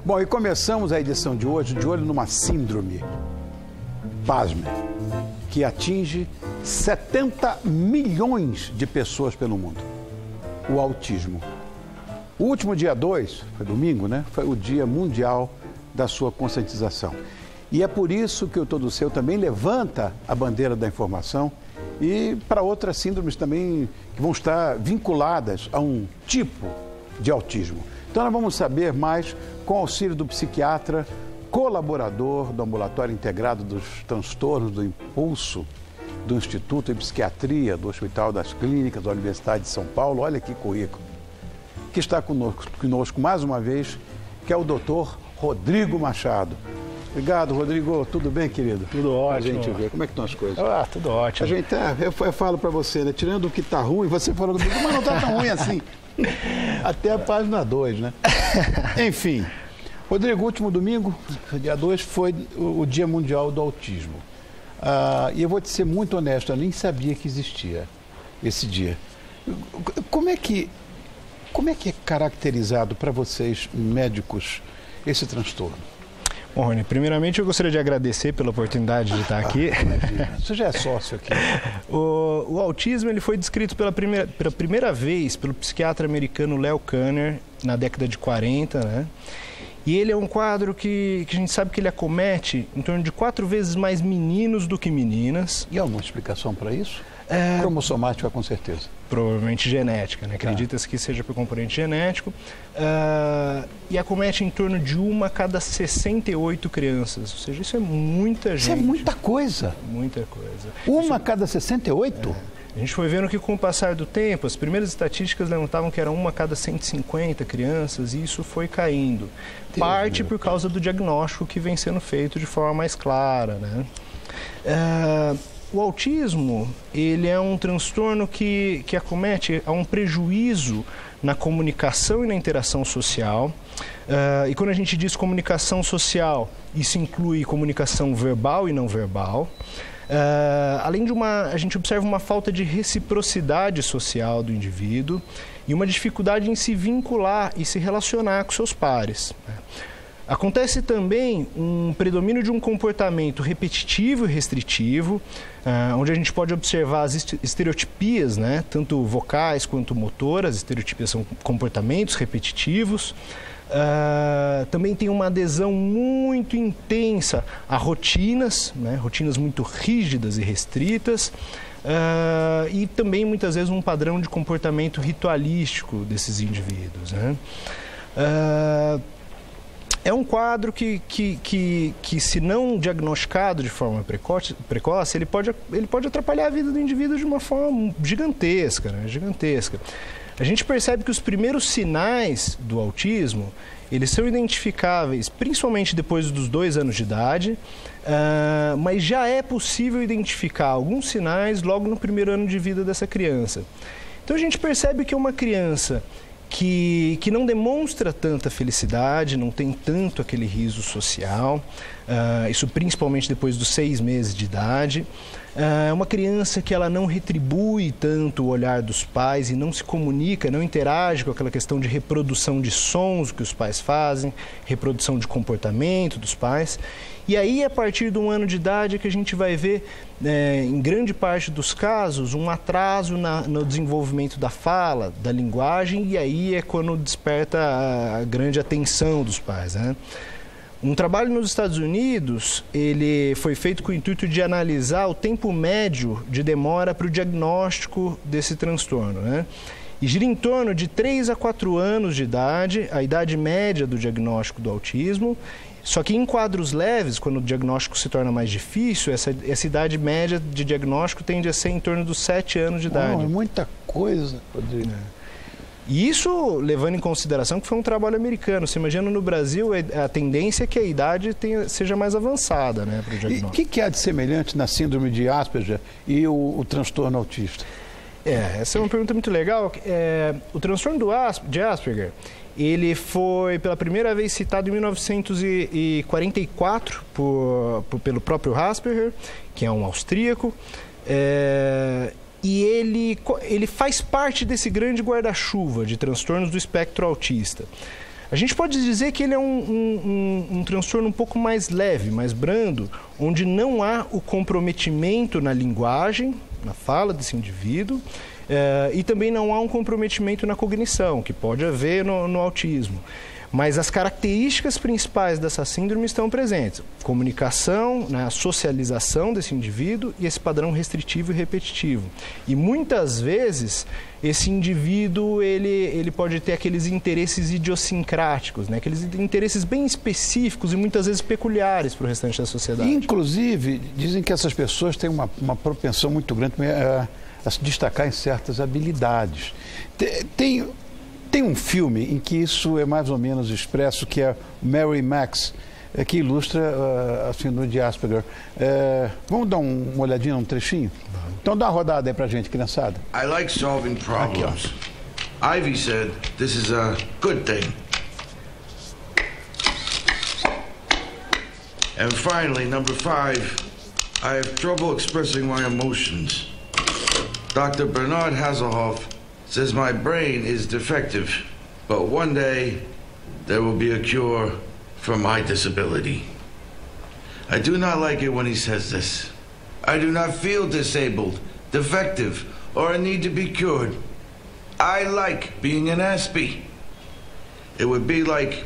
Bom, e começamos a edição de hoje de olho numa síndrome, pasmem, que atinge 70 milhões de pessoas pelo mundo. O autismo. O último dia 2, foi domingo, né? Foi o Dia Mundial da sua conscientização. E é por isso que o Todo Seu também levanta a bandeira da informação e para outras síndromes também que vão estar vinculadas a um tipo de autismo. Então nós vamos saber mais com o auxílio do psiquiatra, colaborador do Ambulatório Integrado dos Transtornos do Impulso, do Instituto de Psiquiatria do Hospital das Clínicas da Universidade de São Paulo. Olha que currículo. Que está conosco mais uma vez, que é o doutor Rodrigo Machado. Obrigado, Rodrigo. Tudo bem, querido? Tudo ótimo. A gente vê. Como é que estão as coisas? Ah, tudo ótimo. A gente eu falo para você, né? Tirando o que está ruim, você falou comigo, mas não está tão ruim assim. Até a página 2, né? Enfim. Rodrigo, último domingo, dia 2, foi o Dia Mundial do Autismo. E eu vou te ser muito honesto, eu nem sabia que existia esse dia. Como é que é caracterizado para vocês, médicos, esse transtorno? Bom, Rony, primeiramente eu gostaria de agradecer pela oportunidade de estar aqui. Imagina. Você já é sócio aqui. O autismo ele foi descrito pela primeira vez pelo psiquiatra americano Leo Kanner na década de 40, né? E ele é um quadro que a gente sabe que ele acomete em torno de 4 vezes mais meninos do que meninas. E há alguma explicação para isso? Cromossomática, com certeza. Provavelmente genética, né? Acredita-se que seja por componente genético. E acomete em torno de 1 a cada 68 crianças. Ou seja, isso é muita gente. Isso é muita coisa. Muita coisa. 1 a cada 68? A gente foi vendo que com o passar do tempo, as primeiras estatísticas levantavam que era 1 a cada 150 crianças e isso foi caindo. Parte por causa do diagnóstico que vem sendo feito de forma mais clara, né? O autismo, ele é um transtorno que acomete a um prejuízo na comunicação e na interação social. E quando a gente diz comunicação social, isso inclui comunicação verbal e não verbal. Além de a gente observa uma falta de reciprocidade social do indivíduo e uma dificuldade em se vincular e se relacionar com seus pares. Acontece também um predomínio de um comportamento repetitivo e restritivo, onde a gente pode observar as estereotipias, né, tanto vocais quanto motoras. Estereotipias são comportamentos repetitivos. Também tem uma adesão muito intensa a rotinas, né, rotinas muito rígidas e restritas. E também muitas vezes um padrão de comportamento ritualístico desses indivíduos, né? É um quadro que se não diagnosticado de forma precoce, ele pode atrapalhar a vida do indivíduo de uma forma gigantesca, né? Gigantesca. A gente percebe que os primeiros sinais do autismo, eles são identificáveis principalmente depois dos 2 anos de idade, mas já é possível identificar alguns sinais logo no primeiro ano de vida dessa criança. Então a gente percebe que é uma criança que não demonstra tanta felicidade, não tem tanto aquele riso social, isso principalmente depois dos 6 meses de idade. É uma criança que ela não retribui tanto o olhar dos pais e não se comunica, não interage com aquela questão de reprodução de sons que os pais fazem, reprodução de comportamento dos pais. E aí, a partir de 1 ano de idade, é que a gente vai ver, em grande parte dos casos, um atraso no desenvolvimento da fala, da linguagem, e aí é quando desperta a grande atenção dos pais, né? Um trabalho nos Estados Unidos, ele foi feito com o intuito de analisar o tempo médio de demora para o diagnóstico desse transtorno, né? E gira em torno de 3 a 4 anos de idade, a idade média do diagnóstico do autismo. Só que em quadros leves, quando o diagnóstico se torna mais difícil, essa idade média de diagnóstico tende a ser em torno dos 7 anos de idade. É muita coisa, Rodrigo. E isso levando em consideração que foi um trabalho americano. Você imagina no Brasil, a tendência é que a idade seja mais avançada, né, para o diagnóstico. E o que há de semelhante na síndrome de Asperger e o transtorno autista? Essa é uma pergunta muito legal. O transtorno de Asperger, ele foi pela primeira vez citado em 1944 pelo próprio Asperger, que é um austríaco. E ele faz parte desse grande guarda-chuva de transtornos do espectro autista. A gente pode dizer que ele é um transtorno um pouco mais leve, mais brando, onde não há o comprometimento na linguagem, na fala desse indivíduo, e também não há um comprometimento na cognição, que pode haver no autismo. Mas as características principais dessa síndrome estão presentes. Comunicação, né, a socialização desse indivíduo e esse padrão restritivo e repetitivo. E muitas vezes esse indivíduo ele pode ter aqueles interesses idiosincráticos, né, aqueles interesses bem específicos e muitas vezes peculiares para o restante da sociedade. Inclusive, dizem que essas pessoas têm uma propensão muito grande a se destacar em certas habilidades. Tem um filme em que isso é mais ou menos expresso, que é Mary Max, que ilustra a síndrome de Asperger. Vamos dar uma olhadinha num trechinho? Então dá uma rodada aí pra gente, criançada. I like solving problems. Ivy said this is a good thing. And finally, number 5, I have trouble expressing my emotions. Dr. Bernard Hasselhoff says my brain is defective, but one day there will be a cure for my disability. I do not like it when he says this. I do not feel disabled, defective, or a need to be cured. I like being an Aspie. It would be like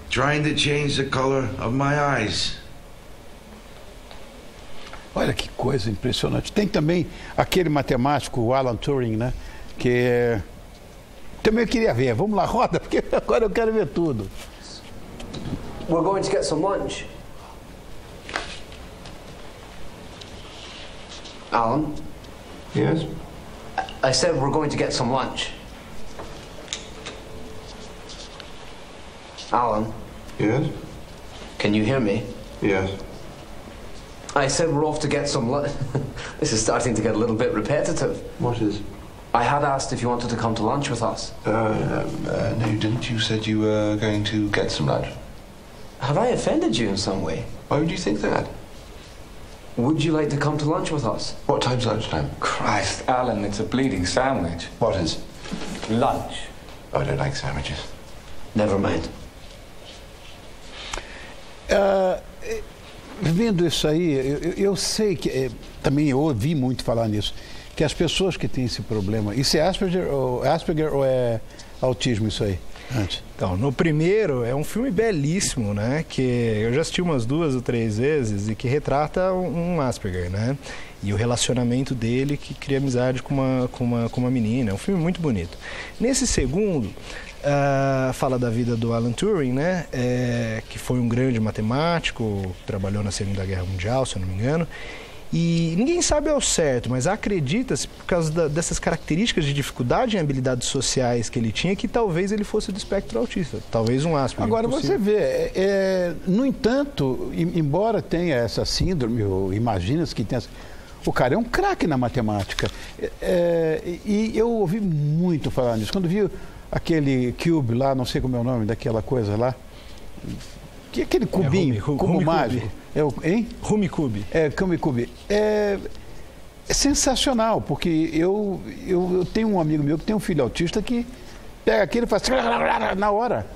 trying to change the color of my eyes. Olha que coisa impressionante. Tem também aquele matemático, o Alan Turing, né? Que também eu queria ver. Vamos lá, roda, porque agora eu quero ver tudo. We're going to get some lunch. Alan? Yes? I said we're going to get some lunch. Alan? Yes? Can you hear me? Yes. I said we're off to get some lunch. This is starting to get a little bit repetitive. What is? I had asked if you wanted to come to lunch with us. No, you didn't. You said you were going to get some lunch. Have I offended you in some way? Why would you think that? Would you like to come to lunch with us? What time's lunchtime? Christ, Alan, it's a bleeding sandwich. What is? Lunch. Oh, I don't like sandwiches. Never mind. Vendo isso aí, eu sei que também eu ouvi muito falar nisso, que as pessoas que têm esse problema, isso é Asperger ou é autismo isso aí? Antes. Então, no primeiro, é um filme belíssimo, né? Que eu já assisti umas 2 ou 3 vezes e que retrata um Asperger, né? E o relacionamento dele que cria amizade com uma menina. É um filme muito bonito. Nesse segundo, fala da vida do Alan Turing, né? Que foi um grande matemático, trabalhou na Segunda Guerra Mundial, se eu não me engano. E ninguém sabe ao certo, mas acredita-se, por causa dessas características de dificuldade em habilidades sociais que ele tinha, que talvez ele fosse do espectro autista, talvez um Asperger. Agora você vê, no entanto, embora tenha essa síndrome, ou imagina-se que tenha, o cara é um craque na matemática. E eu ouvi muito falar nisso. Quando vi aquele cube lá, não sei como é o nome daquela coisa lá, que é aquele cubinho, cubo mágico. Hein? Rumicube. Rumicube. É sensacional, porque eu tenho um amigo meu que tem um filho autista que pega aquilo e faz na hora.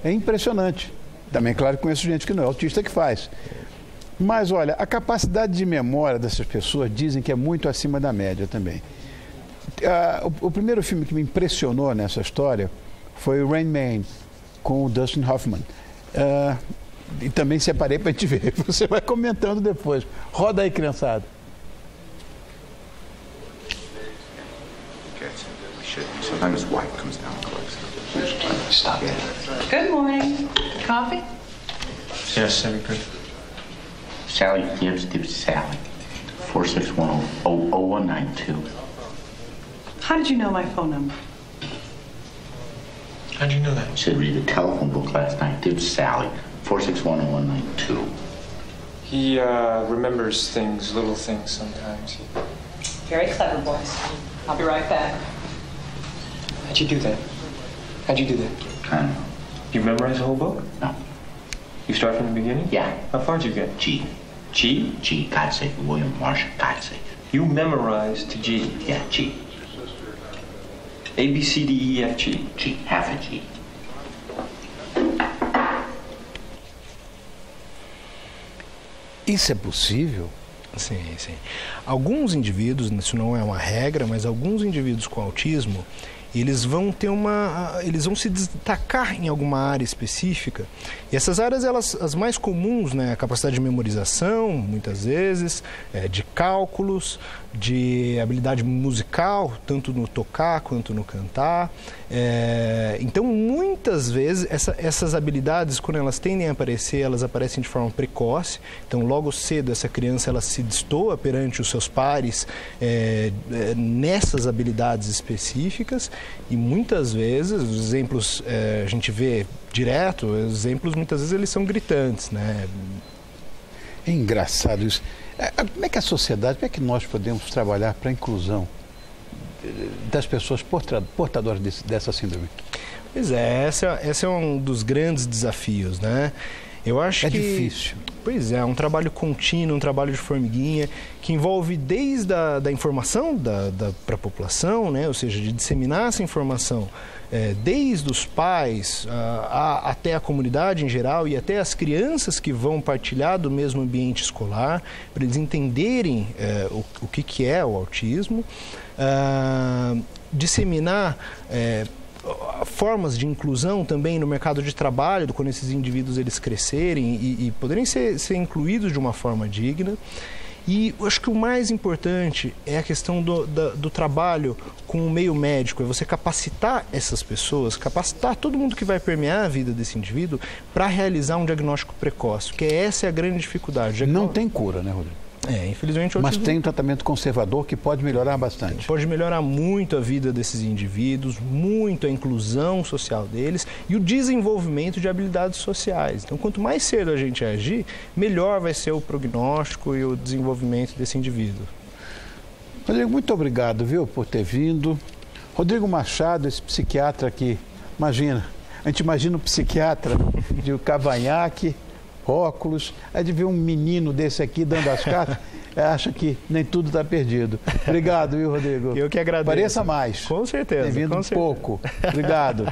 É impressionante. Também, claro, conheço gente que não é autista que faz. Mas, olha, a capacidade de memória dessas pessoas dizem que é muito acima da média também. O primeiro filme que me impressionou nessa história foi o Rain Man, com o Dustin Hoffman. E também separei para a gente ver. Você vai comentando depois. Roda aí, criançada. Sometimes white comes down close. Stop it. Good morning. Coffee? Yes, Secretary. Sally Gibbs, Sally. 461-0192. How did you know my phone number? How'd you know that? Said read the telephone book last night. Gibbs, Sally. 461-0192. He remembers things, little things sometimes. Very clever, boys. I'll be right back. How'd you do that? How'd you do that? Kind of. You memorize the whole book? No. You start from the beginning? Yeah. How far did you get? G. G? G. God's sake. William Marsh. God's sake. You memorized to G. Yeah, G. A, B, C, D, E, F, G. G. Half a G. Isso é possível? Sim, sim. Alguns indivíduos, isso não é uma regra, mas alguns indivíduos com autismo, eles vão se destacar em alguma área específica. E essas áreas, as mais comuns, né, a capacidade de memorização, muitas vezes, de cálculos, de habilidade musical, tanto no tocar quanto no cantar. Então, muitas vezes, essas habilidades, quando elas tendem a aparecer, elas aparecem de forma precoce. Então, logo cedo, essa criança ela se destoa perante os seus pares nessas habilidades específicas. E muitas vezes, os exemplos a gente vê direto, os exemplos muitas vezes eles são gritantes, né? É engraçado isso. Como é que a sociedade, como é que nós podemos trabalhar para a inclusão das pessoas portadoras dessa síndrome? Pois é, esse é um dos grandes desafios, né? Eu acho que... É difícil. Pois é, um trabalho contínuo, um trabalho de formiguinha, que envolve desde a informação para a população, né? Ou seja, de disseminar essa informação desde os pais até a comunidade em geral e até as crianças que vão partilhar do mesmo ambiente escolar, para eles entenderem o que é o autismo, disseminar formas de inclusão também no mercado de trabalho, quando esses indivíduos eles crescerem e poderem ser incluídos de uma forma digna. E eu acho que o mais importante é a questão do trabalho com o meio médico, é você capacitar essas pessoas, capacitar todo mundo que vai permear a vida desse indivíduo para realizar um diagnóstico precoce, porque essa é a grande dificuldade. Não tem cura, né, Rodrigo? Infelizmente... Mas tem um tratamento conservador que pode melhorar bastante. Pode melhorar muito a vida desses indivíduos, muito a inclusão social deles e o desenvolvimento de habilidades sociais. Então, quanto mais cedo a gente agir, melhor vai ser o prognóstico e o desenvolvimento desse indivíduo. Rodrigo, muito obrigado, viu, por ter vindo. Rodrigo Machado, esse psiquiatra aqui, imagina, a gente imagina um psiquiatra de cavanhaque, óculos, aí de ver um menino desse aqui dando as cartas, acha que nem tudo está perdido. Obrigado, viu, Rodrigo? Eu que agradeço. Pareça mais. Com certeza. Tem vindo pouco. Obrigado.